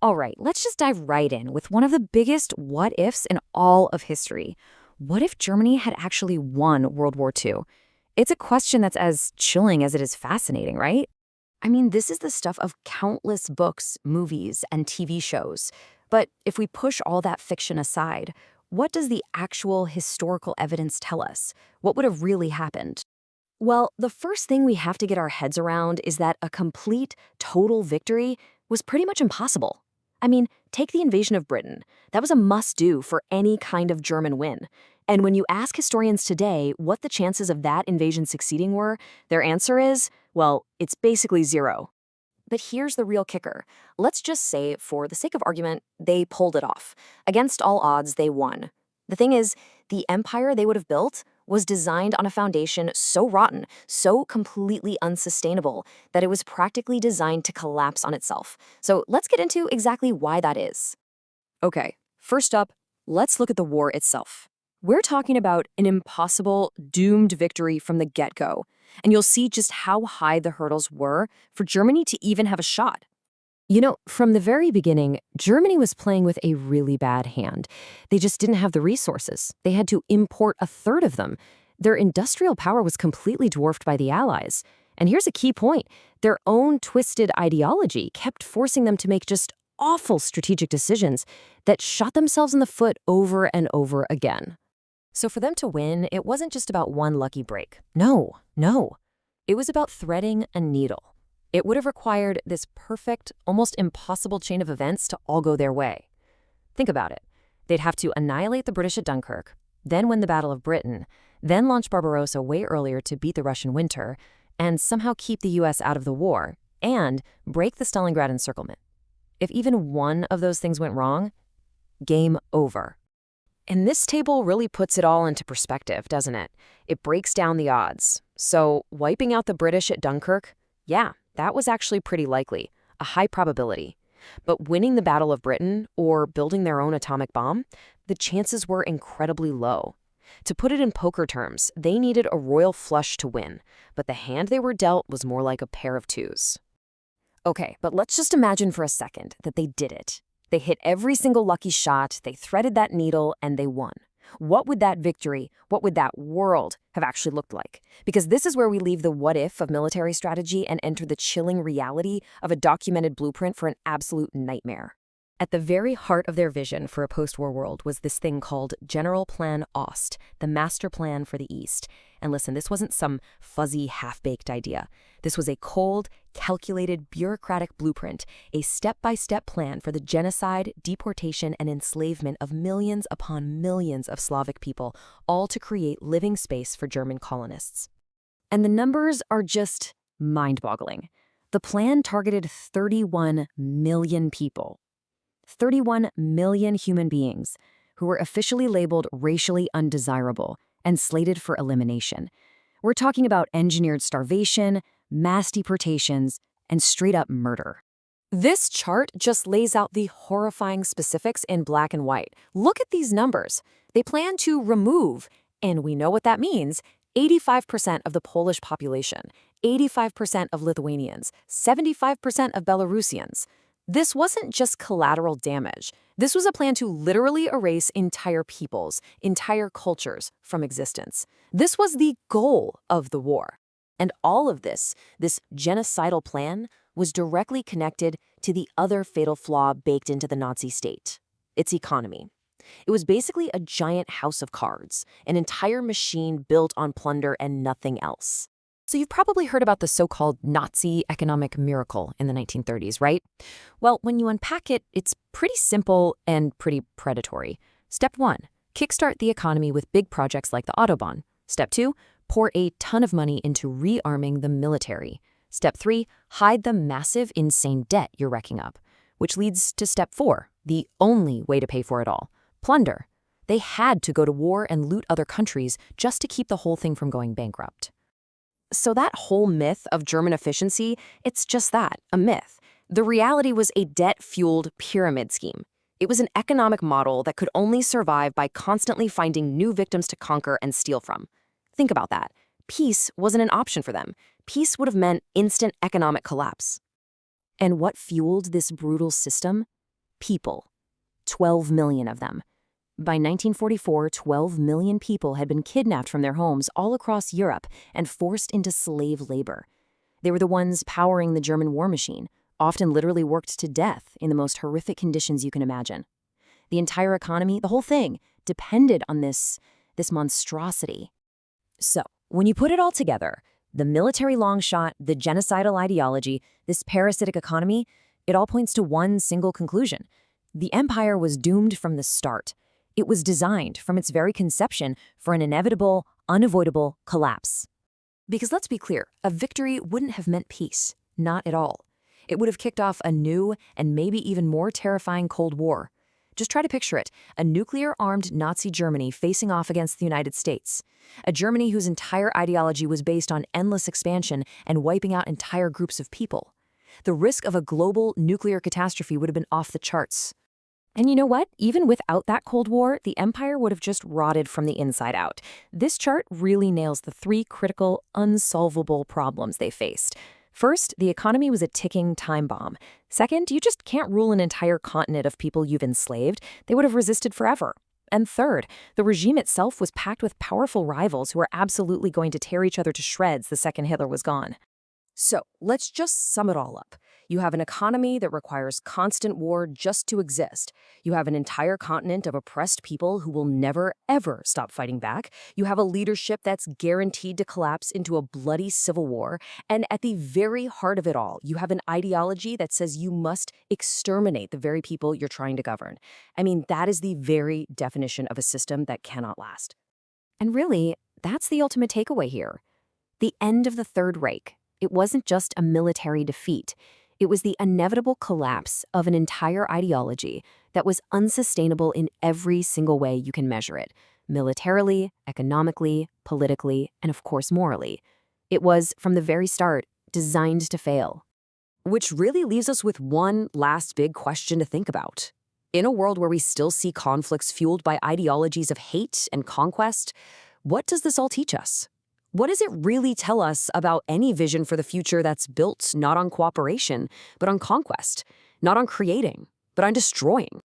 All right, let's just dive right in with one of the biggest what ifs in all of history. What if Germany had actually won World War II? It's a question that's as chilling as it is fascinating, right? I mean, this is the stuff of countless books, movies, and TV shows. But if we push all that fiction aside, what does the actual historical evidence tell us? What would have really happened? Well, the first thing we have to get our heads around is that a complete, total victory was pretty much impossible. I mean, take the invasion of Britain. That was a must-do for any kind of German win. And when you ask historians today what the chances of that invasion succeeding were, their answer is, well, it's basically zero. But here's the real kicker. Let's just say, for the sake of argument, they pulled it off. Against all odds, they won. The thing is, the empire they would have built was designed on a foundation so rotten, so completely unsustainable, that it was practically designed to collapse on itself. So let's get into exactly why that is. Okay, first up, let's look at the war itself. We're talking about an impossible, doomed victory from the get-go, and you'll see just how high the hurdles were for Germany to even have a shot. You know, from the very beginning, Germany was playing with a really bad hand. They just didn't have the resources. They had to import a third of them. Their industrial power was completely dwarfed by the Allies. And here's a key point. Their own twisted ideology kept forcing them to make just awful strategic decisions that shot themselves in the foot over and over again. So for them to win, it wasn't just about one lucky break. No. It was about threading a needle. It would have required this perfect, almost impossible chain of events to all go their way. Think about it. They'd have to annihilate the British at Dunkirk, then win the Battle of Britain, then launch Barbarossa way earlier to beat the Russian winter, and somehow keep the US out of the war, and break the Stalingrad encirclement. If even one of those things went wrong, game over. And this table really puts it all into perspective, doesn't it? It breaks down the odds. So, wiping out the British at Dunkirk, yeah, that was actually pretty likely, a high probability. But winning the Battle of Britain, or building their own atomic bomb, the chances were incredibly low. To put it in poker terms, they needed a royal flush to win, but the hand they were dealt was more like a pair of twos. Okay, but let's just imagine for a second that they did it. They hit every single lucky shot, they threaded that needle, and they won. What would that victory, what would that world have actually looked like? Because this is where we leave the what-if of military strategy and enter the chilling reality of a documented blueprint for an absolute nightmare. At the very heart of their vision for a post-war world was this thing called General Plan Ost, the master plan for the East. And listen, this wasn't some fuzzy, half-baked idea. This was a cold, calculated, bureaucratic blueprint, a step-by-step plan for the genocide, deportation, and enslavement of millions upon millions of Slavic people, all to create living space for German colonists. And the numbers are just mind-boggling. The plan targeted 31 million people. 31 million human beings who were officially labeled racially undesirable and slated for elimination. We're talking about engineered starvation, mass deportations, and straight-up murder. This chart just lays out the horrifying specifics in black and white. Look at these numbers. They plan to remove, and we know what that means, 85% of the Polish population, 85% of Lithuanians, 75% of Belarusians. This wasn't just collateral damage. This was a plan to literally erase entire peoples, entire cultures from existence. This was the goal of the war. And all of this genocidal plan, was directly connected to the other fatal flaw baked into the Nazi state, its economy. It was basically a giant house of cards, an entire machine built on plunder and nothing else. So you've probably heard about the so-called Nazi economic miracle in the 1930s, right? Well, when you unpack it, it's pretty simple and pretty predatory. Step 1, kickstart the economy with big projects like the Autobahn. Step 2, pour a ton of money into rearming the military. Step 3, hide the massive, insane debt you're wrecking up. Which leads to Step 4, the only way to pay for it all, plunder. They had to go to war and loot other countries just to keep the whole thing from going bankrupt. So that whole myth of German efficiency, it's just that, a myth. The reality was a debt-fueled pyramid scheme. It was an economic model that could only survive by constantly finding new victims to conquer and steal from. Think about that. Peace wasn't an option for them. Peace would have meant instant economic collapse. And what fueled this brutal system? People. 12 million of them. By 1944, 12 million people had been kidnapped from their homes all across Europe and forced into slave labor. They were the ones powering the German war machine, often literally worked to death in the most horrific conditions you can imagine. The entire economy, the whole thing, depended on this monstrosity. So, when you put it all together, the military long shot, the genocidal ideology, this parasitic economy, it all points to one single conclusion. The empire was doomed from the start. It was designed from its very conception for an inevitable, unavoidable collapse. Because let's be clear, a victory wouldn't have meant peace. Not at all. It would have kicked off a new and maybe even more terrifying Cold War. Just try to picture it, a nuclear-armed Nazi Germany facing off against the United States. A Germany whose entire ideology was based on endless expansion and wiping out entire groups of people. The risk of a global nuclear catastrophe would have been off the charts. And you know what? Even without that Cold War, the empire would have just rotted from the inside out. This chart really nails the three critical, unsolvable problems they faced. First, the economy was a ticking time bomb. Second, you just can't rule an entire continent of people you've enslaved. They would have resisted forever. And third, the regime itself was packed with powerful rivals who were absolutely going to tear each other to shreds the second Hitler was gone. So, let's just sum it all up. You have an economy that requires constant war just to exist. You have an entire continent of oppressed people who will never, ever stop fighting back. You have a leadership that's guaranteed to collapse into a bloody civil war. And at the very heart of it all, you have an ideology that says you must exterminate the very people you're trying to govern. I mean, that is the very definition of a system that cannot last. And really, that's the ultimate takeaway here. The end of the Third Reich. It wasn't just a military defeat. It was the inevitable collapse of an entire ideology that was unsustainable in every single way you can measure it, militarily, economically, politically, and of course morally. It was, from the very start, designed to fail. Which really leaves us with one last big question to think about. In a world where we still see conflicts fueled by ideologies of hate and conquest, what does this all teach us? What does it really tell us about any vision for the future that's built not on cooperation, but on conquest, not on creating, but on destroying?